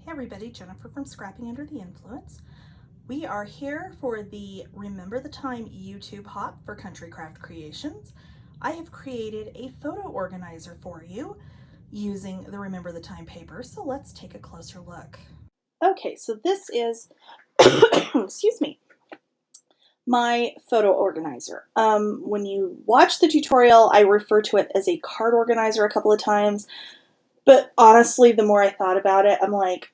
Hey everybody, Jennifer from Scrapping Under the Influence. We are here for the Remember the Time YouTube hop for Country Craft Creations. I have created a photo organizer for you using the Remember the Time paper, so let's take a closer look. Okay, so this is, excuse me, my photo organizer. When you watch the tutorial, I refer to it as a card organizer a couple of times, but honestly, the more I thought about it, I'm like,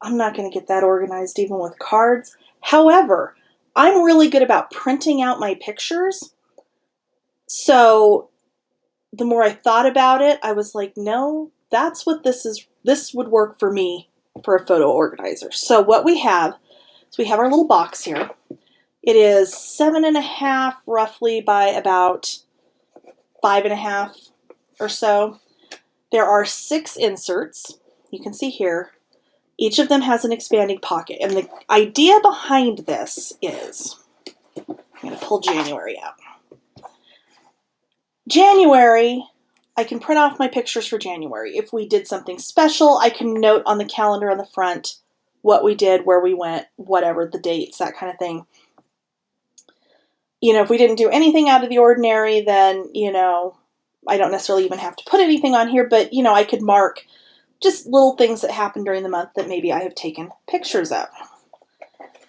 I'm not going to get that organized even with cards. However, I'm really good about printing out my pictures. So the more I thought about it, I was like, no, that's what this is. This would work for me for a photo organizer. So what we have is we have our little box here. It is 7.5 roughly by about 5.5 or so. There are 6 inserts. You can see here. Each of them has an expanding pocket, and the idea behind this is, I'm going to pull January out. January, I can print off my pictures for January. If we did something special, I can note on the calendar on the front what we did, where we went, whatever, the dates, that kind of thing. If we didn't do anything out of the ordinary, then, I don't necessarily even have to put anything on here, but, I could mark just little things that happened during the month that maybe I have taken pictures of.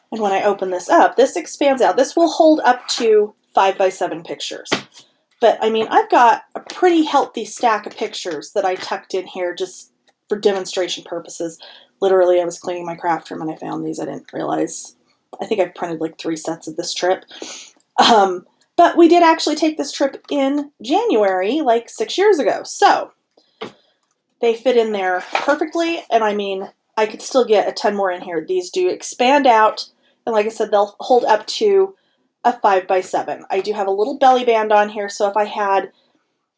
And when I open this up, this expands out. This will hold up to 5x7 pictures. But I mean, I've got a pretty healthy stack of pictures that I tucked in here just for demonstration purposes. Literally, I was cleaning my craft room and I found these. I didn't realize. I think I've printed like 3 sets of this trip. But we did actually take this trip in January, like 6 years ago. So they fit in there perfectly, and I mean, I could still get a ton more in here. These do expand out, and like I said, they'll hold up to a 5x7. I do have a little belly band on here, so if I had,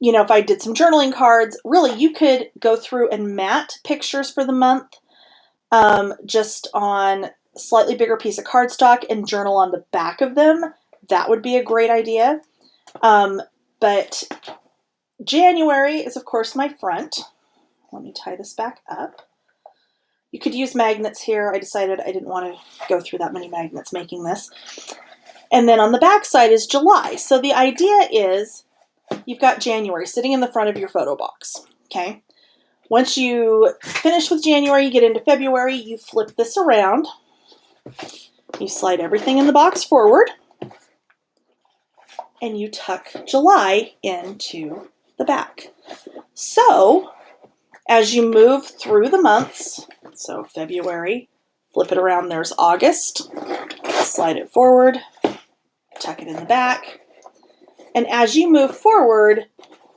if I did some journaling cards, really, you could go through and mat pictures for the month just on a slightly bigger piece of cardstock and journal on the back of them. That would be a great idea. But January is, of course, my front. Let me tie this back up. You could use magnets here. I decided I didn't want to go through that many magnets making this. And then on the back side is July. So the idea is you've got January sitting in the front of your photo box. Okay. Once you finish with January, you get into February, you flip this around. You slide everything in the box forward. And you tuck July into the back. So as you move through the months, so February, flip it around, there's August, slide it forward, tuck it in the back, and as you move forward,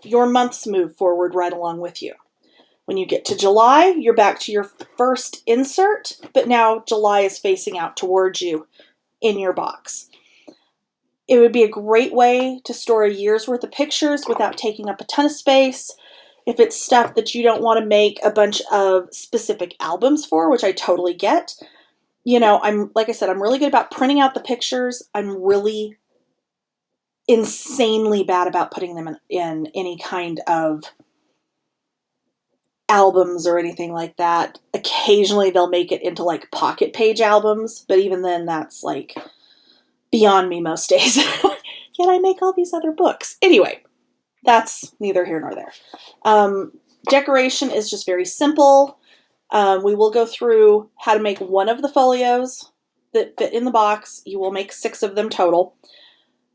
your months move forward right along with you. When you get to July, you're back to your first insert, but now July is facing out towards you in your box. It would be a great way to store a year's worth of pictures without taking up a ton of space. If it's stuff that you don't want to make a bunch of specific albums for, which I totally get, like I said, I'm really good about printing out the pictures. I'm really insanely bad about putting them in any kind of albums or anything like that. Occasionally they'll make it into like pocket page albums, but even then that's like beyond me most days. Yet I make all these other books. Anyway. That's neither here nor there. Decoration is just very simple. We will go through how to make one of the folios that fit in the box. You will make 6 of them total.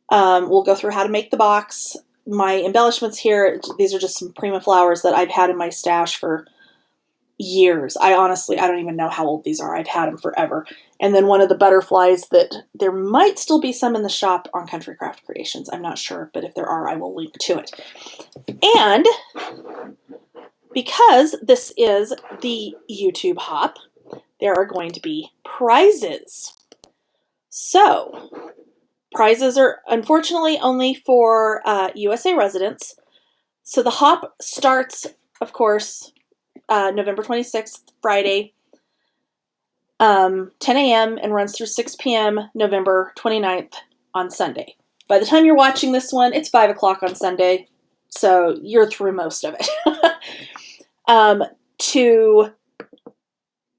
We'll go through how to make the box. My embellishments here, these are just some Prima flowers that I've had in my stash for years. I don't even know how old these are. I've had them forever. And then one of the butterflies that there might still be some in the shop on Country Craft Creations. I'm not sure, but if there are, I will link to it. And because this is the YouTube hop, there are going to be prizes. So prizes are unfortunately only for USA residents. So the hop starts, of course, November 26th, Friday, 10 a.m. and runs through 6 p.m. November 29th on Sunday. By the time you're watching this one, it's 5 o'clock on Sunday, so you're through most of it. To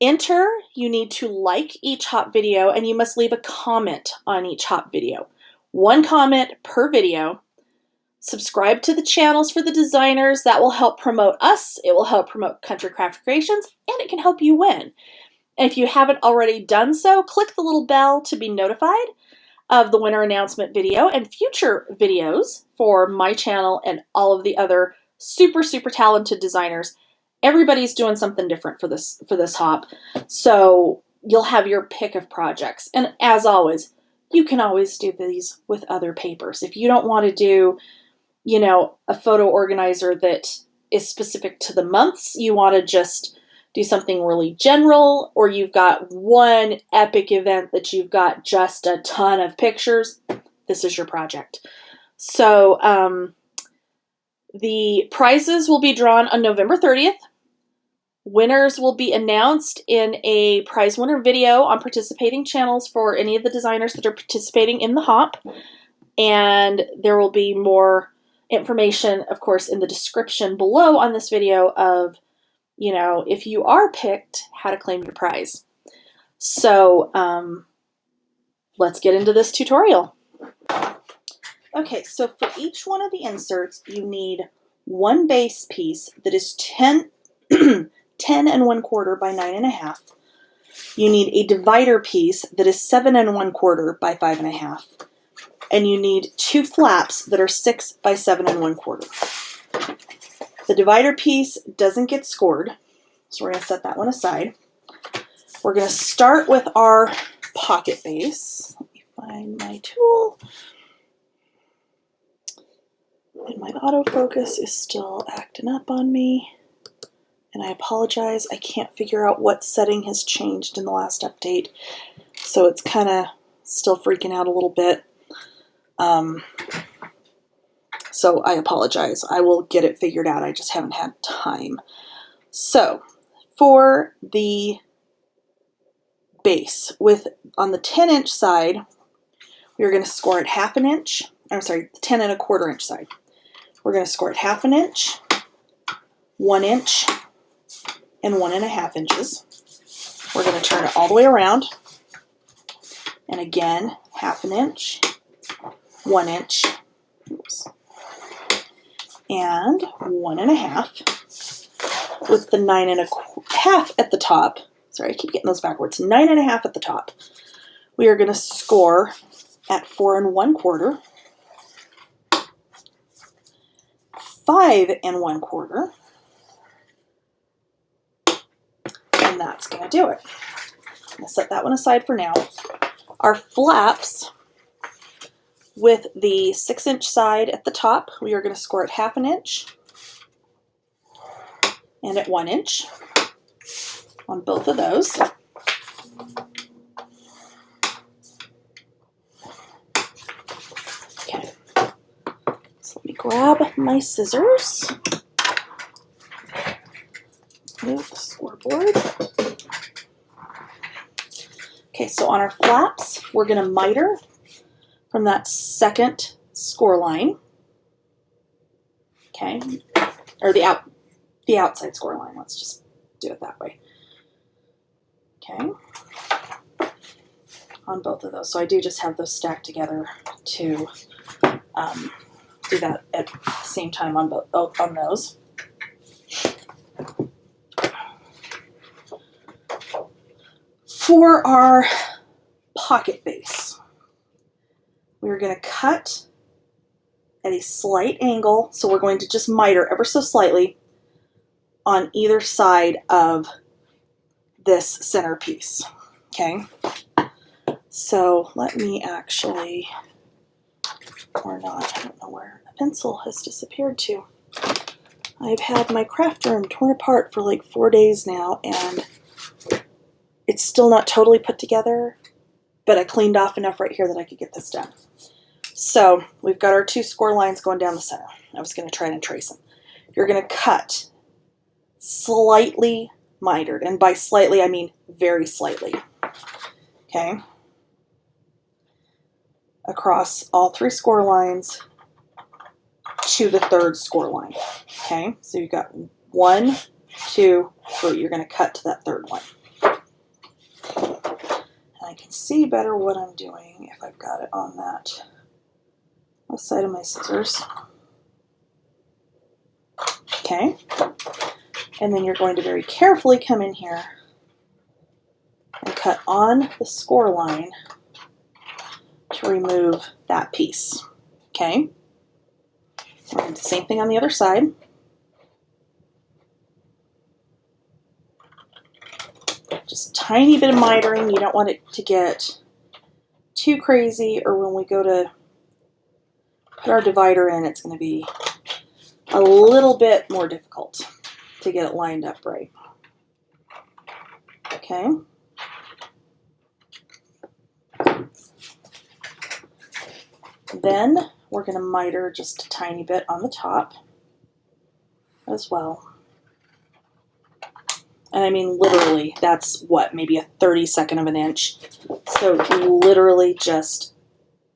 Enter, you need to like each hop video, and you must leave a comment on each hop video. 1 comment per video. Subscribe to the channels for the designers. That will help promote us. It will help promote Country Craft Creations, and it can help you win. And if you haven't already done so, click the little bell to be notified of the winner announcement video and future videos for my channel and all of the other super, super talented designers. Everybody's doing something different for this hop. So you'll have your pick of projects. And as always, you can always do these with other papers. If you don't want to do, you know, a photo organizer that is specific to the months, you want to just do something really general, or you've got one epic event that you've got just a ton of pictures, this is your project. So the prizes will be drawn on November 30th. Winners will be announced in a prize winner video on participating channels for any of the designers that are participating in the hop. And there will be more information, of course, in the description below on this video of, you know, if you are picked, how to claim your prize. So let's get into this tutorial. Okay, so for each one of the inserts, you need one base piece that is 10 1/4 by 9 1/2. You need a divider piece that is 7 1/4 by 5 1/2. And you need 2 flaps that are 6 by 7 1/4. The divider piece doesn't get scored, so we're going to set that one aside. We're going to start with our pocket base. Let me find my tool. And my autofocus is still acting up on me. And I apologize, I can't figure out what setting has changed in the last update. So it's kind of still freaking out a little bit. So I apologize. I will get it figured out. I just haven't had time. So for the base, on the 10-inch side, we're going to score it 1/2 inch. I'm sorry, the 10 1/4 inch side. We're going to score it 1/2 inch, 1 inch, and 1 1/2 inches. We're going to turn it all the way around. And again, 1/2 inch, 1 inch, oops, and 1 1/2 with the 9 1/2 at the top. Sorry, I keep getting those backwards. 9 1/2 at the top. We are going to score at 4 1/4, 5 1/4, and that's going to do it. I'm going to set that one aside for now. Our flaps, with the 6-inch side at the top, we are going to score at 1/2 inch and at 1 inch on both of those. Okay, so let me grab my scissors. Move the scoreboard. Okay, so on our flaps, we're going to miter from that second score line, okay, or the outside score line. Let's just do it that way. Okay, on both of those. So I do just have those stacked together to do that at the same time on both on those. For our pocket base, we're going to cut at a slight angle, so we're going to just miter ever so slightly on either side of this center piece. Okay, so let me actually, or not, I don't know where the pencil has disappeared to. I've had my craft room torn apart for like 4 days now, and it's still not totally put together, but I cleaned off enough right here that I could get this done. So we've got our 2 score lines going down the center. I was going to try and trace them. You're going to cut slightly mitered, and by slightly I mean very slightly. Okay, across all 3 score lines to the 3rd score line. Okay, so you've got 1, 2, 3. You're going to cut to that 3rd one. I can see better what I'm doing if I've got it on that side of my scissors. Okay, and then you're going to very carefully come in here and cut on the score line to remove that piece. Okay, we're going to do the same thing on the other side. Just a tiny bit of mitering. You don't want it to get too crazy, or when we go to put our divider in, it's going to be a little bit more difficult to get it lined up right. Okay. Then we're going to miter just a tiny bit on the top as well. And I mean literally, that's what, maybe a 32nd of an inch. So literally just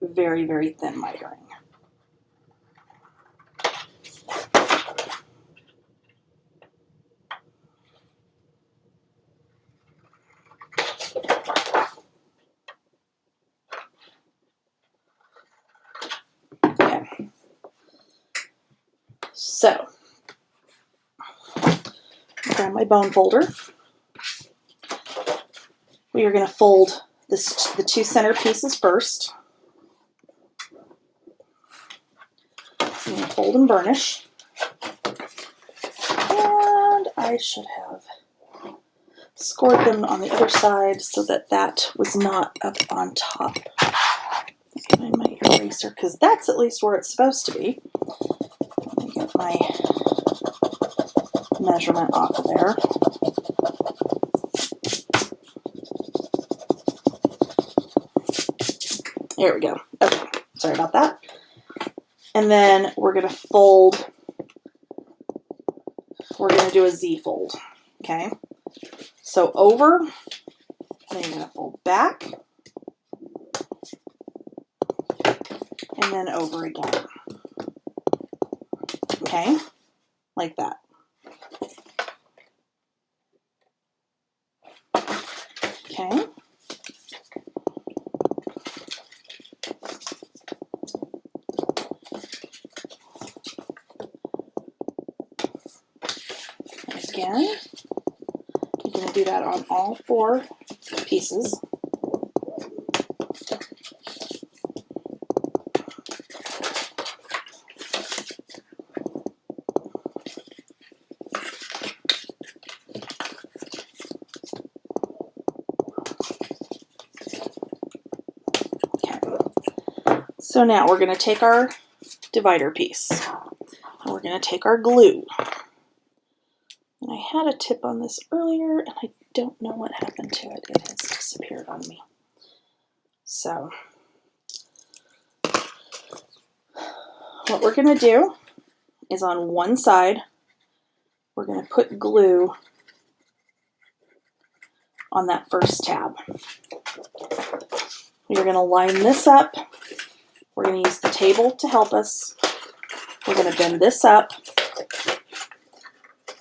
very, very thin mitering. Okay. So, grab my bone folder. We are going to fold the two center pieces first. I'm going to fold and burnish. And I should have scored them on the other side so that that was not up on top. Find my eraser, because that's at least where it's supposed to be. Let me get my measurement off of there. There we go. Okay, sorry about that. And then we're going to fold. We're going to do a Z fold. Okay, so over, then you're going to fold back, and then over again. Okay, like that. Okay. Again, you're going to do that on all four pieces. So now we're going to take our divider piece and we're going to take our glue. And I had a tip on this earlier and I don't know what happened to it. It has disappeared on me. So what we're going to do is on one side, we're going to put glue on that first tab. We're going to line this up. We're going to use the table to help us. We're going to bend this up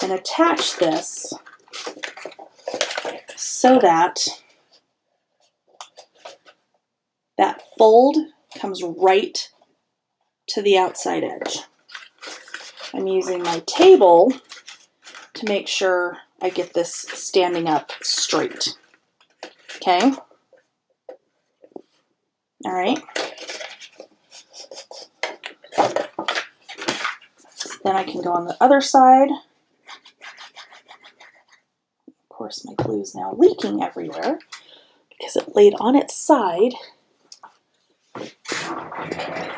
and attach this so that that fold comes right to the outside edge. I'm using my table to make sure I get this standing up straight. Okay? All right. Then I can go on the other side. Of course, my glue is now leaking everywhere because it laid on its side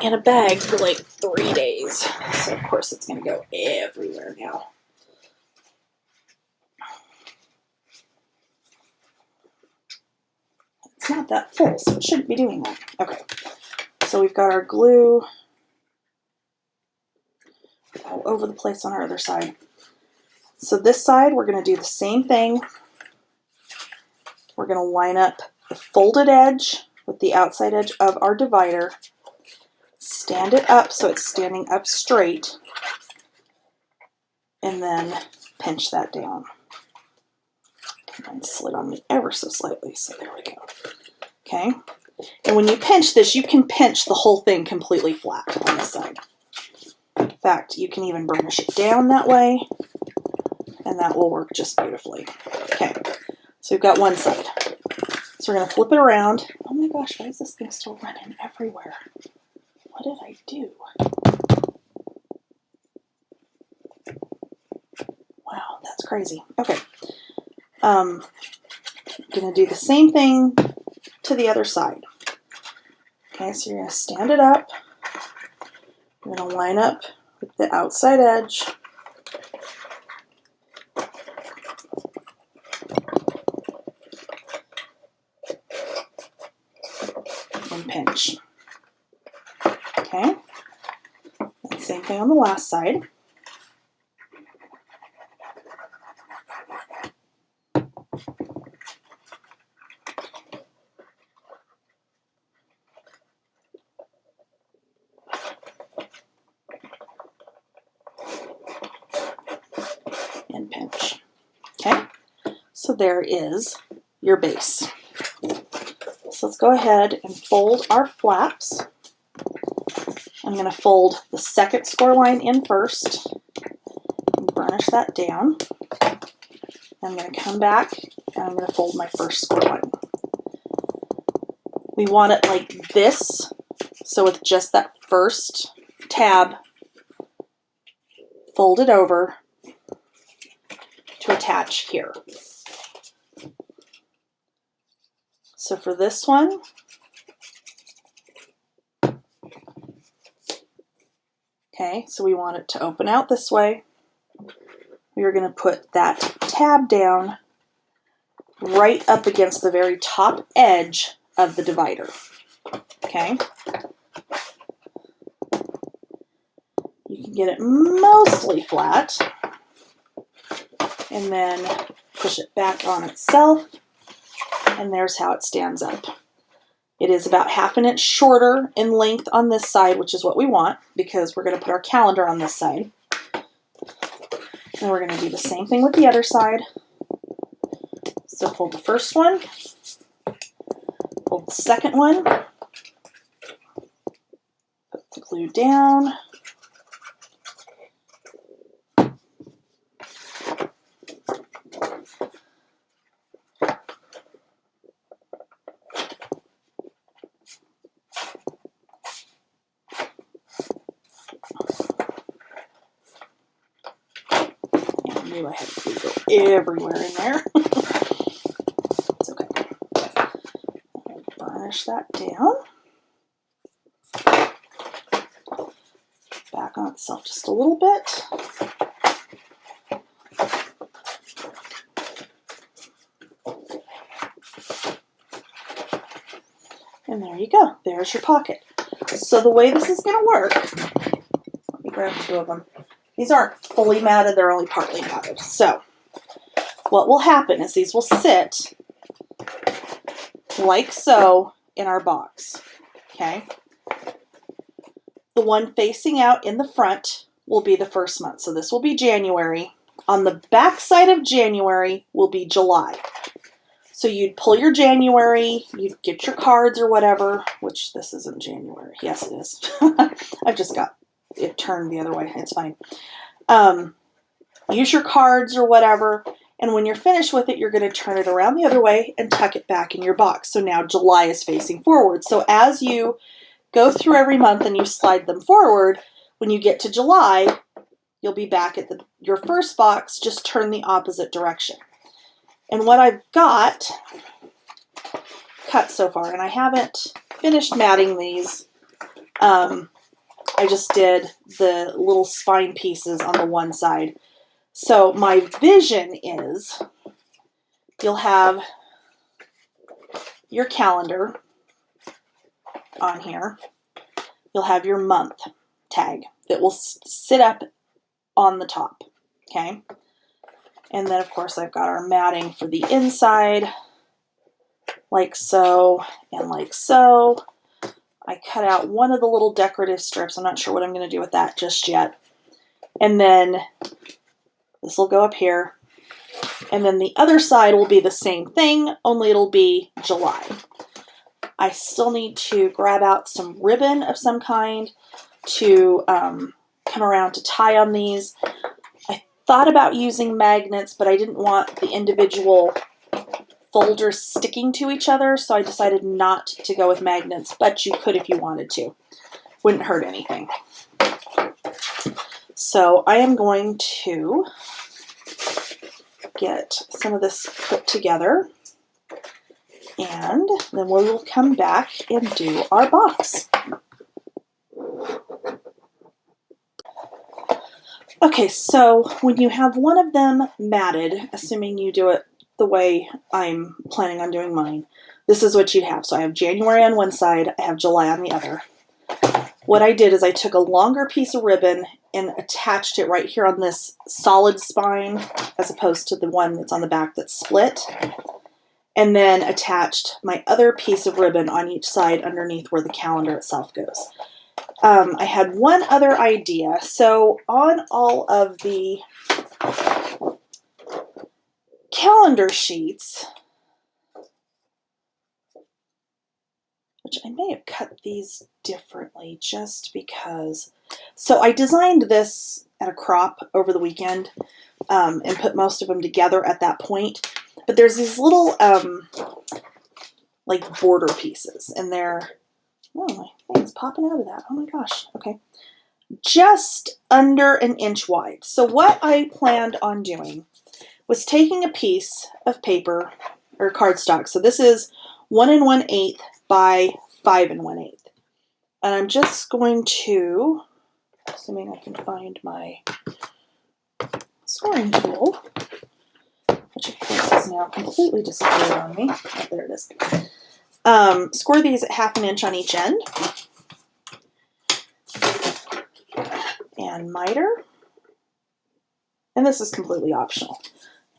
in a bag for like 3 days. So of course it's going to go everywhere now. It's not that full, so it shouldn't be doing that. Okay, so we've got our glue all over the place on our other side. So this side, we're going to do the same thing. We're going to line up the folded edge with the outside edge of our divider, stand it up so it's standing up straight, and then pinch that down. Mine slid on me ever so slightly, so there we go. Okay, and when you pinch this, you can pinch the whole thing completely flat on this side. In fact, you can even burnish it down that way, and that will work just beautifully. Okay, so we've got one side. So we're going to flip it around. Oh my gosh, why is this thing still running everywhere? What did I do? Wow, that's crazy. Okay. I'm going to do the same thing to the other side. Okay, so you're going to stand it up. You're going to line up with the outside edge. And pinch. Okay. And same thing on the last side. And pinch. Okay, so there is your base. So let's go ahead and fold our flaps. I'm going to fold the second score line in first and burnish that down. I'm going to come back and I'm going to fold my first score line. We want it like this, so with just that first tab folded over to attach here. So for this one, okay, so we want it to open out this way. We are going to put that tab down right up against the very top edge of the divider. Okay. You can get it mostly flat and then push it back on itself, and there's how it stands up. It is about 1/2 inch shorter in length on this side, which is what we want because we're going to put our calendar on this side. And we're going to do the same thing with the other side. So fold the first one, fold the second one, put the glue down, I had glue go everywhere in there. It's okay. Burnish that down. Back on itself just a little bit. And there you go. There's your pocket. So the way this is going to work, let me grab 2 of them. These aren't fully matted, they're only partly matted. So what will happen is these will sit like so in our box. Okay. The one facing out in the front will be the first month. So this will be January. On the back side of January will be July. So you'd pull your January, you'd get your cards or whatever, which this isn't January. Yes, it is. I've just got it turned the other way. It's fine. Use your cards or whatever, and when you're finished with it, you're going to turn it around the other way and tuck it back in your box. So now July is facing forward. So as you go through every month and you slide them forward, when you get to July, you'll be back at your first box, just turn the opposite direction. And what I've got cut so far, and I haven't finished matting these, I just did the little spine pieces on the one side. So my vision is you'll have your calendar on here. You'll have your month tag that will sit up on the top, okay? And then, of course, I've got our matting for the inside, like so and like so. I cut out one of the little decorative strips. I'm not sure what I'm going to do with that just yet. And then this will go up here. And then the other side will be the same thing, only it'll be July. I still need to grab out some ribbon of some kind to come around to tie on these. I thought about using magnets, but I didn't want the individual folders sticking to each other, so I decided not to go with magnets, but you could if you wanted to. Wouldn't hurt anything. So I am going to get some of this put together, and then we will come back and do our box. Okay, so when you have one of them matted, assuming you do it the way I'm planning on doing mine, this is what you'd have. So I have January on one side, I have July on the other. What I did is I took a longer piece of ribbon and attached it right here on this solid spine, as opposed to the one that's on the back that's split, and then attached my other piece of ribbon on each side underneath where the calendar itself goes. I had one other idea. So on all of the calendar sheets, which I may have cut these differently just because. So I designed this at a crop over the weekend and put most of them together at that point. But there's these little like border pieces, and they're, oh, my thing's popping out of that. Oh my gosh. Okay. Just under an inch wide. So what I planned on doing was taking a piece of paper or cardstock. So this is 1 1/8 by 5 1/8. And I'm just going to, assuming I can find my scoring tool, which of course is now completely disappeared on me. Oh, there it is. Score these at 1/2 inch on each end. And miter. And this is completely optional.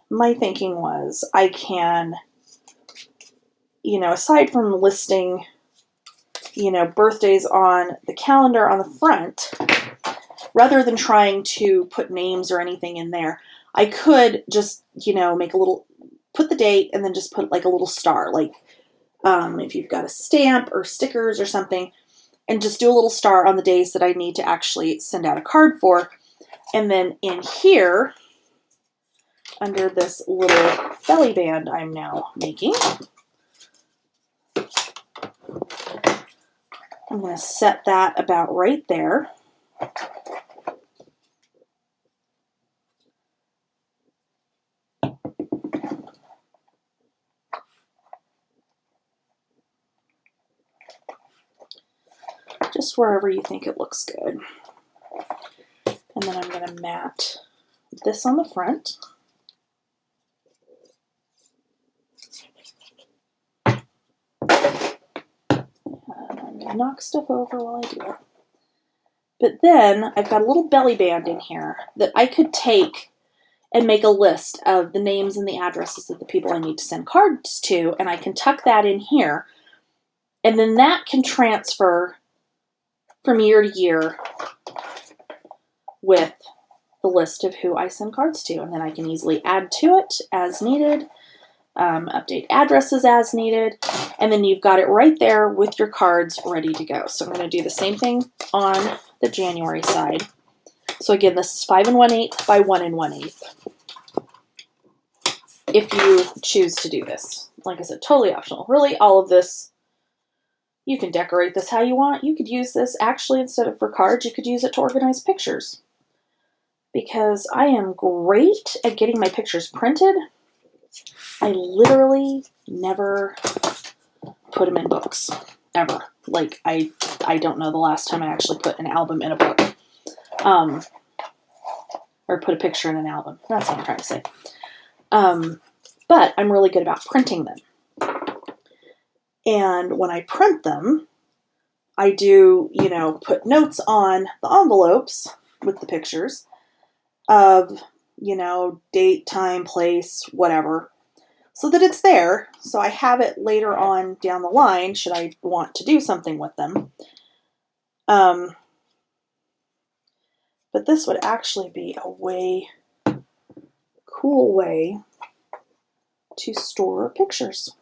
My thinking was I can, you know, aside from listing, you know, birthdays on the calendar on the front, rather than trying to put names or anything in there, I could just, you know, make a little, put the date and then just put like a little star, like if you've got a stamp or stickers or something, and just do a little star on the days that I need to actually send out a card for. And then in here, under this little belly band I'm now making, I'm going to set that about right there. Just wherever you think it looks good. And then I'm going to mat this on the front. And I'm going to knock stuff over while I do it. But then I've got a little belly band in here that I could take and make a list of the names and the addresses of the people I need to send cards to, and I can tuck that in here. And then that can transfer from year to year with the list of who I send cards to. And then I can easily add to it as needed, update addresses as needed, and then you've got it right there with your cards ready to go. So I'm going to do the same thing on the January side. So again, this is 5 1/8 by 1 1/8. If you choose to do this. Like I said, totally optional. Really, all of this, you can decorate this how you want. You could use this, actually, instead of for cards, you could use it to organize pictures. Because I am great at getting my pictures printed. I literally never put them in books, ever. Like, I don't know the last time I actually put an album in a book. Or put a picture in an album. That's what I'm trying to say. But I'm really good about printing them. And when I print them, I do, you know, put notes on the envelopes with the pictures of, you know, date, time, place, whatever, so that it's there. So I have it later on down the line, should I want to do something with them. But this would actually be a cool way to store pictures.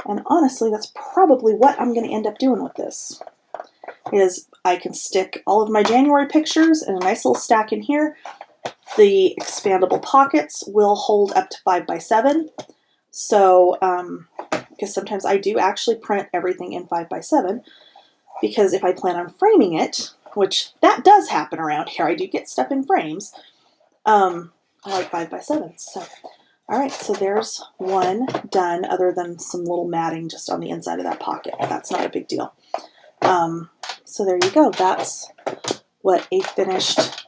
And honestly, that's probably what I'm going to end up doing with this. Is I can stick all of my January pictures in a nice little stack in here. The expandable pockets will hold up to 5 by 7. So, because sometimes I do actually print everything in 5 by 7, because if I plan on framing it, which that does happen around here, I do get stuff in frames. I like 5 by 7. So, all right, so there's one done, other than some little matting just on the inside of that pocket. That's not a big deal. So there you go. That's what a finished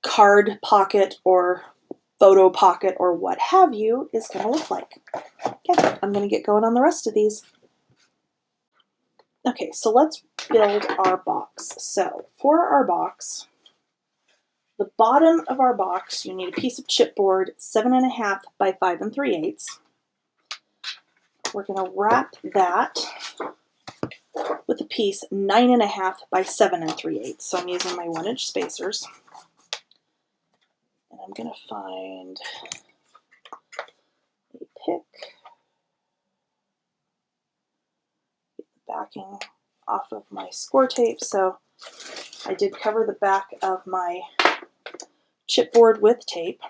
card pocket or photo pocket or what have you is going to look like. Okay, I'm going to get going on the rest of these. Okay, so let's build our box. So for our box, the bottom of our box, you need a piece of chipboard 7.5 by 5 3/8. We're going to wrap that with a piece 9.5 by 7 3/8. So I'm using my 1-inch spacers. And I'm going to find a pick, get the backing off of my score tape. So I did cover the back of my chipboard with tape.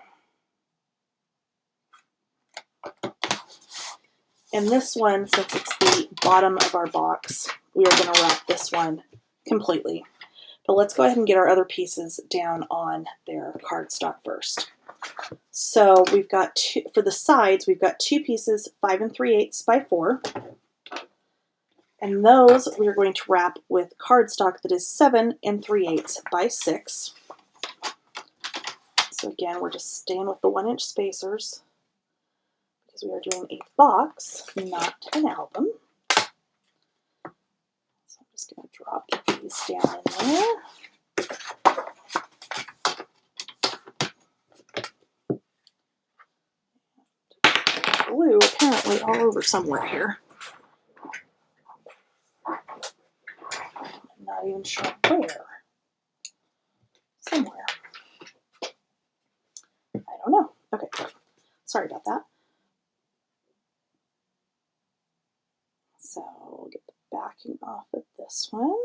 And this one, since it's the bottom of our box, we are going to wrap this one completely. But let's go ahead and get our other pieces down on their cardstock first. So we've got two, for the sides, we've got 2 pieces 5 3/8 by 4. And those we are going to wrap with cardstock that is 7 3/8 by 6. So again, we're just staying with the 1-inch spacers because we are doing a box, not an album. So I'm just going to drop these down in there. Glue apparently all over somewhere here. I'm not even sure where. Somewhere. I don't know. Okay, sorry about that. So we'll get the backing off of this one.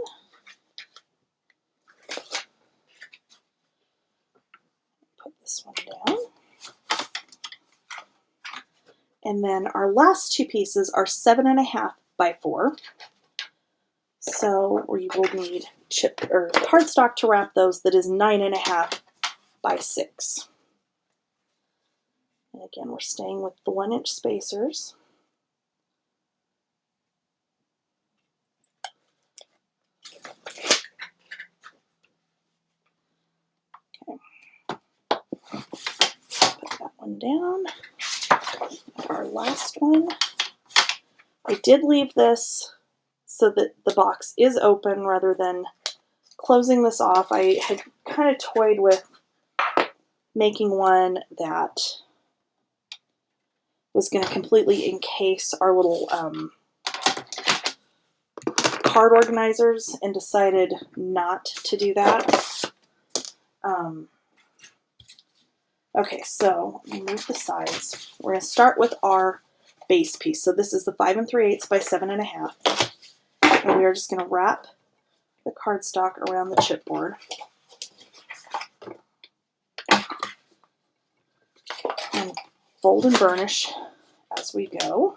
Put this one down. And then our last 2 pieces are 7.5 by 4. So we will need chip or cardstock to wrap those that is 9.5 by 6. And again, we're staying with the 1-inch spacers. Okay. Put that one down. Our last one. I did leave this so that the box is open rather than closing this off. I had kind of toyed with making one that was going to completely encase our little card organizers and decided not to do that. Okay, so let me move the sides. We're going to start with our base piece. So this is the 5 3/8 by 7.5. And we are just going to wrap the cardstock around the chipboard. And fold and burnish as we go.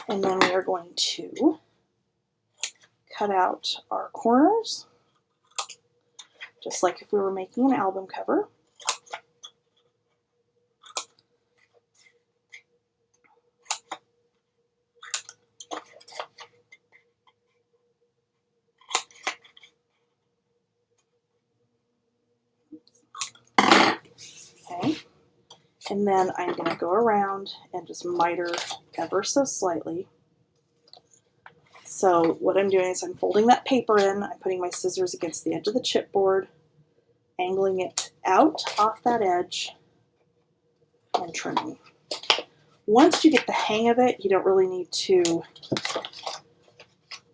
And then we are going to cut out our corners, just like if we were making an album cover. Okay. And then I'm going to go around and just miter ever so slightly. So what I'm doing is I'm folding that paper in, I'm putting my scissors against the edge of the chipboard, angling it out off that edge, and trimming. Once you get the hang of it, you don't really need to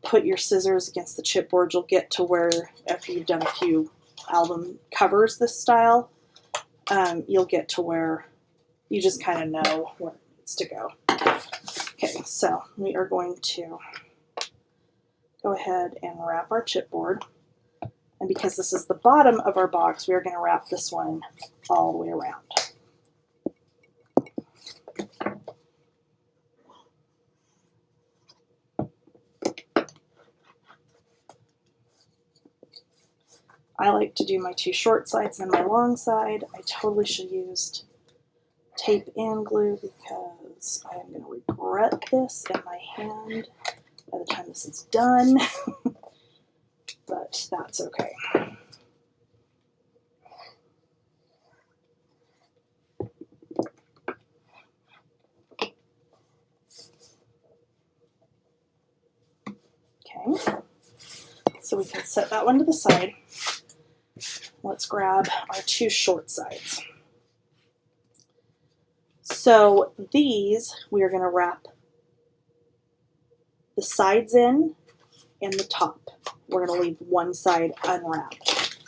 put your scissors against the chipboard. You'll get to where, after you've done a few album covers this style, you'll get to where you just kind of know where it needs to go. Okay, so we are going to go ahead and wrap our chipboard. And because this is the bottom of our box, we are going to wrap this one all the way around. I like to do my 2 short sides and my long side. I totally should have used tape and glue because I am going to regret this in my hand by the time this is done. But that's okay. Okay, so we can set that one to the side. Let's grab our 2 short sides. So these, we are going to wrap the sides in and the top. We're going to leave one side unwrapped.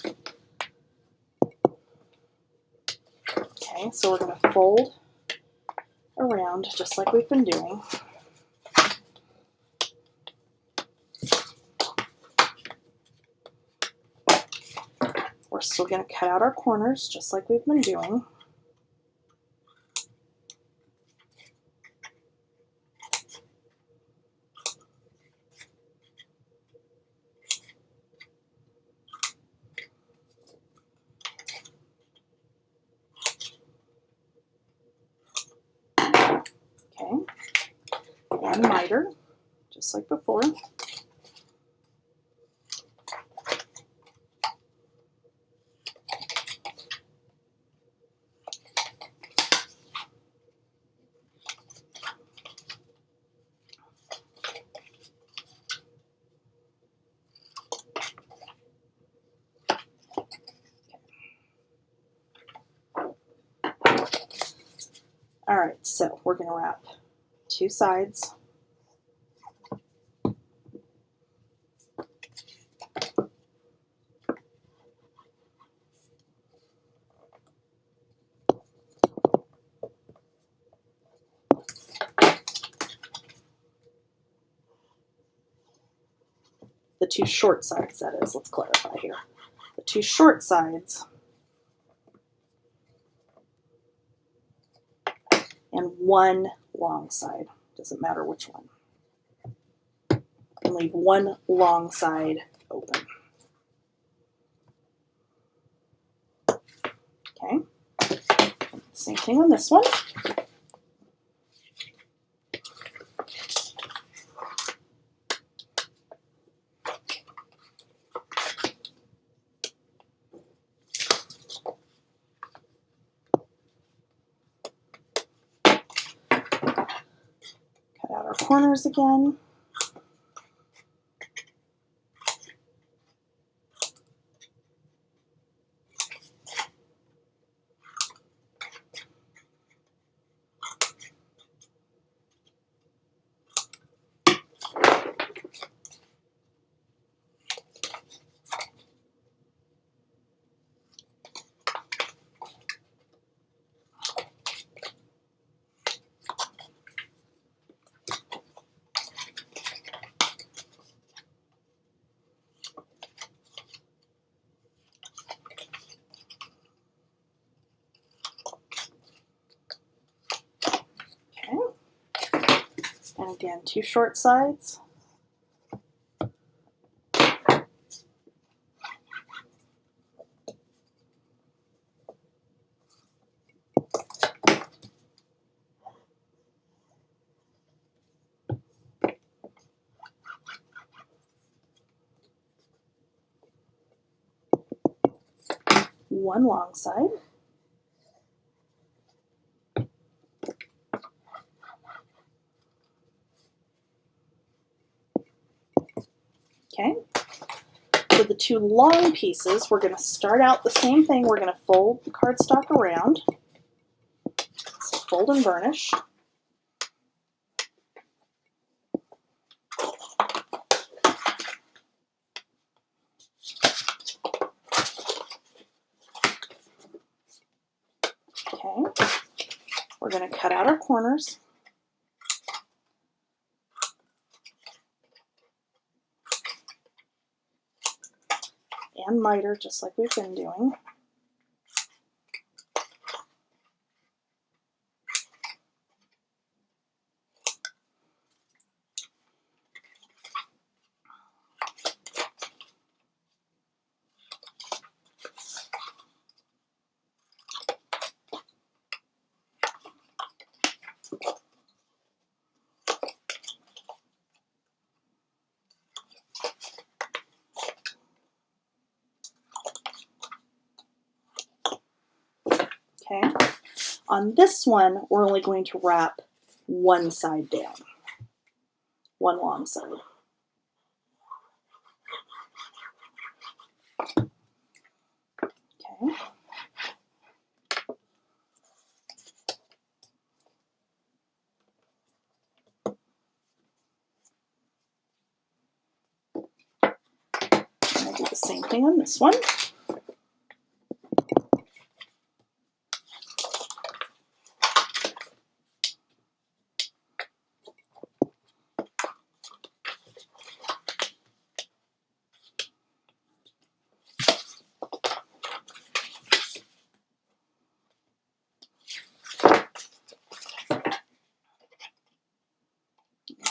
Okay, so we're going to fold around just like we've been doing. We're still going to cut out our corners just like we've been doing. Okay, and miter, just like before. All right, so we're going to wrap 2 sides. The 2 short sides, that is. Let's clarify here. The 2 short sides and 1 long side. Doesn't matter which one. And leave 1 long side open. Okay. Same thing on this one. Cut out our corners again. And again, 2 short sides. One long side. Okay. For the 2 long pieces, we're going to start out the same thing. We're going to fold the cardstock around. So fold and burnish. we're going to cut out our corners. And miter, just like we've been doing. Okay, on this one, we're only going to wrap one side down, one long side. Okay. And I'll do the same thing on this one.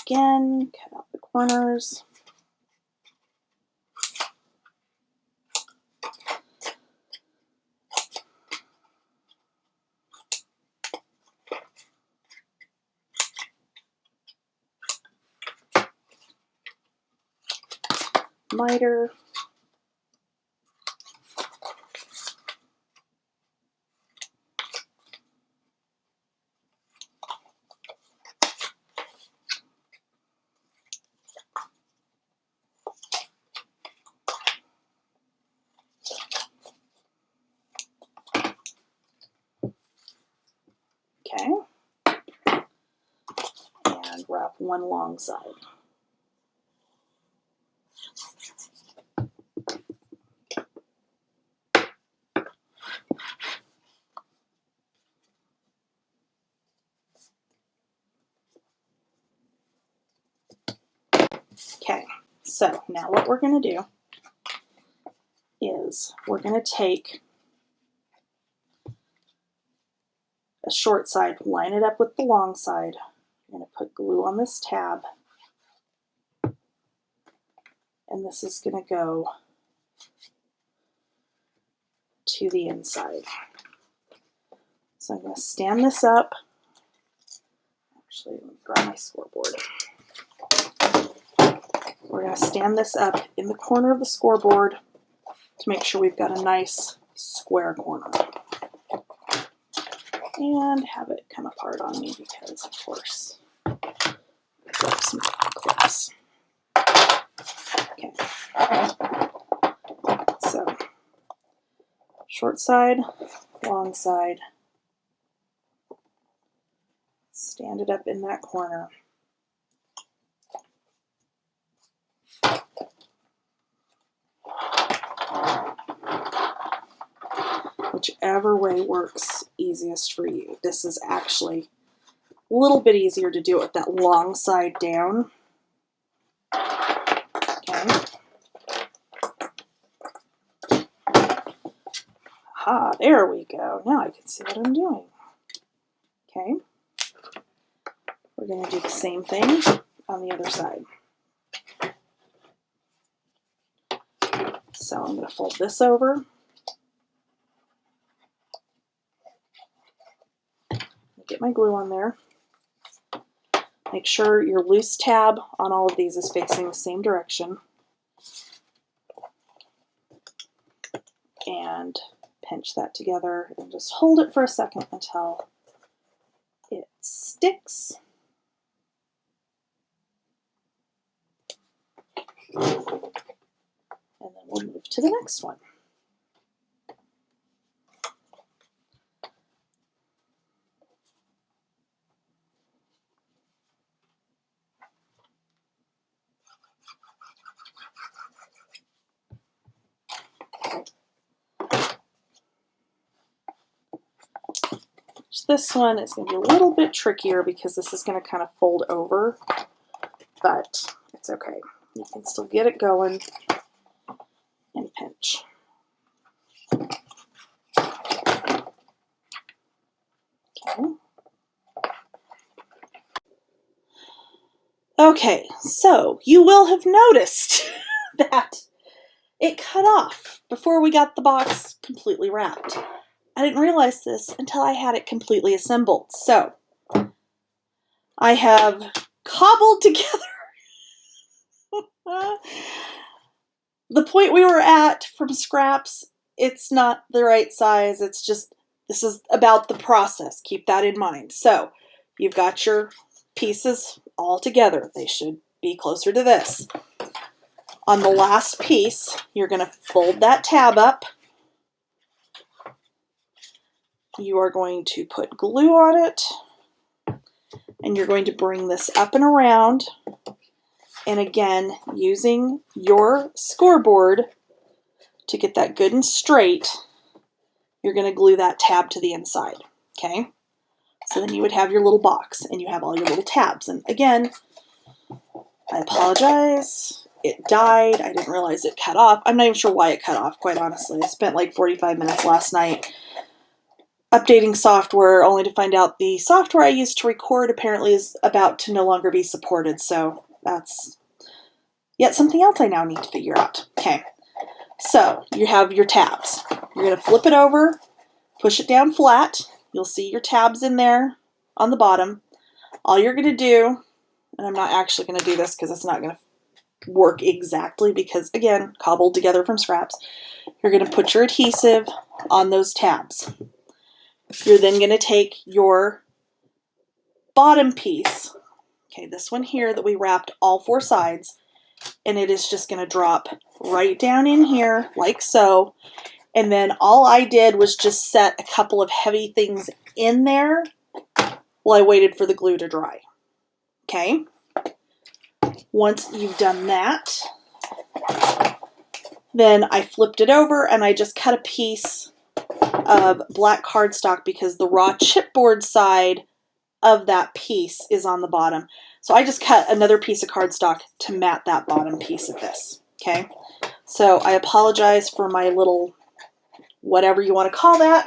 Again, cut out the corners. Miter. Okay. And wrap one long side. Okay, so now what we're going to do is we're going to take a short side, line it up with the long side. I'm going to put glue on this tab, and this is going to go to the inside. So I'm going to stand this up. Actually, let me grab my scoreboard. We're going to stand this up in the corner of the scoreboard to make sure we've got a nice square corner. And have it come apart on me because, of course, grab some clips. Okay. So, short side, long side. Stand it up in that corner. Whichever way works easiest for you. This is actually a little bit easier to do it with that long side down. Okay. Ah, there we go. Now I can see what I'm doing. Okay. We're going to do the same thing on the other side. So I'm going to fold this over. Get my glue on there. Make sure your loose tab on all of these is facing the same direction. And pinch that together and just hold it for a second until it sticks. And then we'll move to the next one. This one is going to be a little bit trickier because this is going to kind of fold over, but it's okay. You can still get it going and pinch. Okay. Okay, so you will have noticed that it cut off before we got the box completely wrapped. I didn't realize this until I had it completely assembled. So I have cobbled together the point we were at from scraps. It's not the right size. It's just, this is about the process. Keep that in mind. So you've got your pieces all together. They should be closer to this. On the last piece, you're going to fold that tab up. You are going to put glue on it, and you're going to bring this up and around. And again, using your scoreboard to get that good and straight, you're going to glue that tab to the inside, okay? So then you would have your little box, and you have all your little tabs. And again, I apologize. It died. I didn't realize it cut off. I'm not even sure why it cut off, quite honestly. I spent like 45 minutes last night updating software, only to find out the software I used to record apparently is about to no longer be supported. So that's yet something else I now need to figure out. Okay, so you have your tabs. You're going to flip it over, push it down flat. You'll see your tabs in there on the bottom. All you're going to do, and I'm not actually going to do this because it's not going to work exactly because, again, cobbled together from scraps. You're going to put your adhesive on those tabs. You're then going to take your bottom piece, okay, this one here that we wrapped all four sides, and it is just going to drop right down in here like so. And then all I did was just set a couple of heavy things in there while I waited for the glue to dry. Okay? Once you've done that, then I flipped it over and I just cut a piece of black cardstock because the raw chipboard side of that piece is on the bottom. So I just cut another piece of cardstock to mat that bottom piece of this. Okay? So I apologize for my little whatever you want to call that.